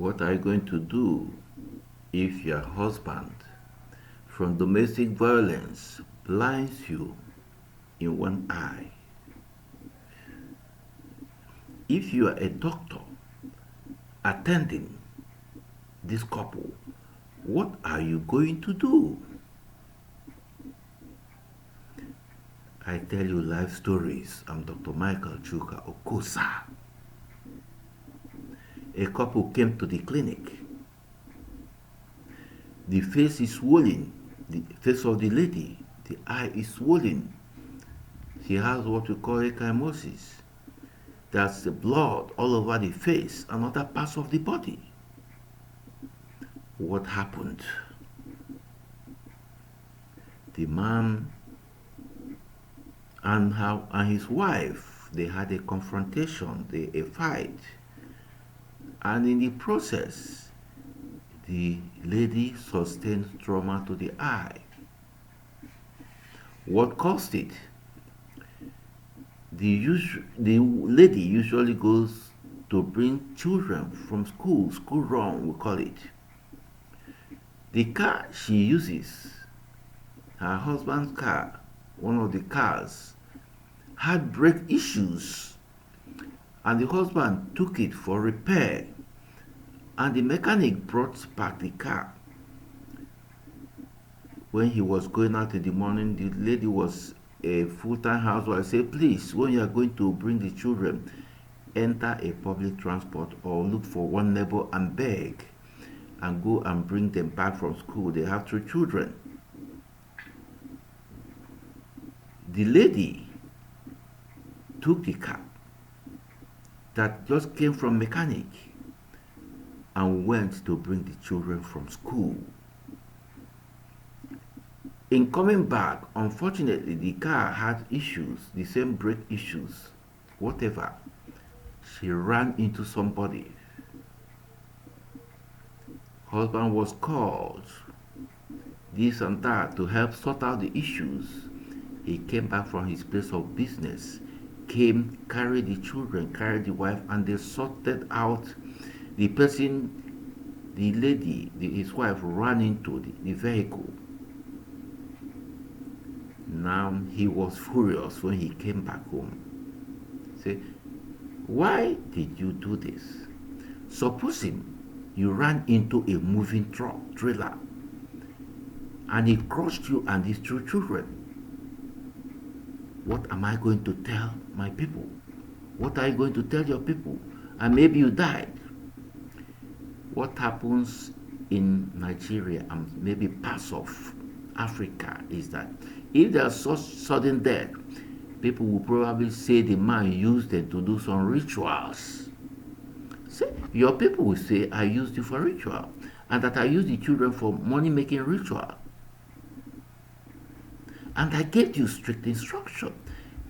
What are you going to do if your husband from domestic violence blinds you in one eye? If you are a doctor attending this couple, what are you going to do? I tell you life stories. I'm Dr. Michael Chuka Okosa. A couple came to the clinic. The face is swollen. The face of the lady, the eye is swollen. She has what we call ecchymosis. That's the blood all over the face and other parts of the body. What happened? The man and his wife, they had a confrontation, a fight. And in the process, the lady sustained trauma to the eye. What caused it? The lady usually goes to bring children from school run, we call it. The car she uses, her husband's car, one of the cars, had brake issues, and the husband took it for repair, and the mechanic brought back the car. When he was going out in the morning, the lady was a full-time housewife. Said, please, when you are going to bring the children, enter a public transport or look for one neighbor and beg and go and bring them back from school. They have 3 children. The lady took the car that just came from mechanic and went to bring the children from school. In coming back, unfortunately, the car had issues, the same brake issues, whatever. She ran into somebody. Husband was called, this and that, to help sort out the issues. He came back from his place of business, came, carried the children, carried the wife, and they sorted out the person, the lady, his wife ran into the vehicle. Now he was furious when he came back home. Say, why did you do this? Supposing you ran into a moving truck, trailer, and it crushed you and these 2 children. What am I going to tell my people? What are you going to tell your people? And maybe you died. What happens in Nigeria and maybe parts of Africa is that if there's such sudden death, people will probably say the man used them to do some rituals. See, your people will say, I used you for ritual, and that I used the children for money-making ritual. And I gave you strict instruction.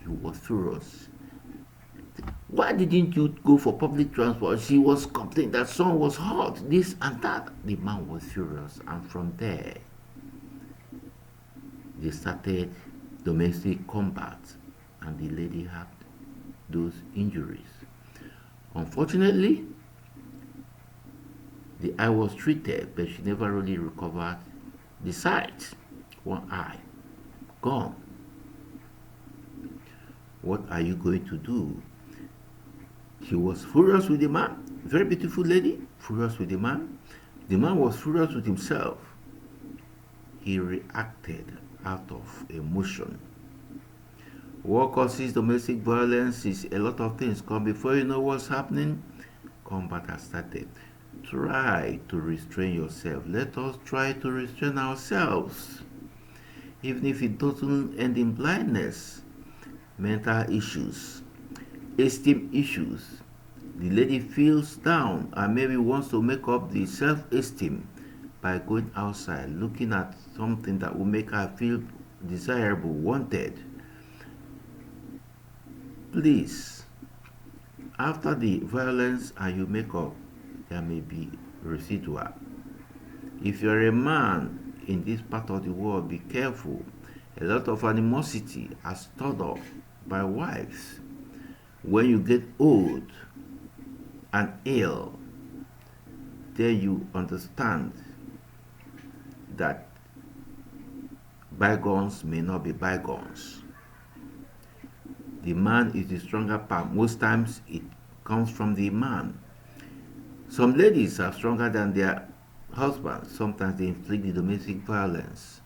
You were furious. Why didn't you go for public transport? She was complaining that sun was hot, this and that. The man was furious, and from there, they started domestic combat, and the lady had those injuries. Unfortunately, the eye was treated, but she never really recovered the sight. One eye gone. What are you going to do? She was furious with the man. Very beautiful lady, furious with the man. The man was furious with himself. He reacted out of emotion. What causes domestic violence is a lot of things. Come before you know what's happening, combat has started. Try to restrain yourself. Let us try to restrain ourselves. Even if it doesn't end in blindness, mental issues, esteem issues. The lady feels down and maybe wants to make up the self-esteem by going outside, looking at something that will make her feel desirable, wanted. Please, after the violence and you make up, there may be residual. If you're a man in this part of the world, be careful. A lot of animosity are stored up by wives. When you get old and ill, then you understand that bygones may not be bygones. The man is the stronger part. Most times it comes from the man. Some ladies are stronger than their husbands. Sometimes they inflict the domestic violence.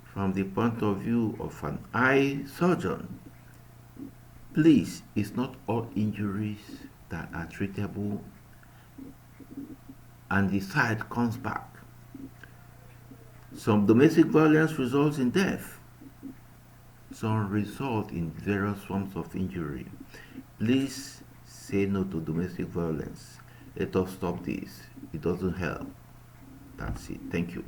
From the point of view of an eye surgeon, please, it's not all injuries that are treatable and the sight comes back. Some domestic violence results in death. Some result in various forms of injury. Please say no to domestic violence. Let us stop this. It doesn't help. That's it. Thank you.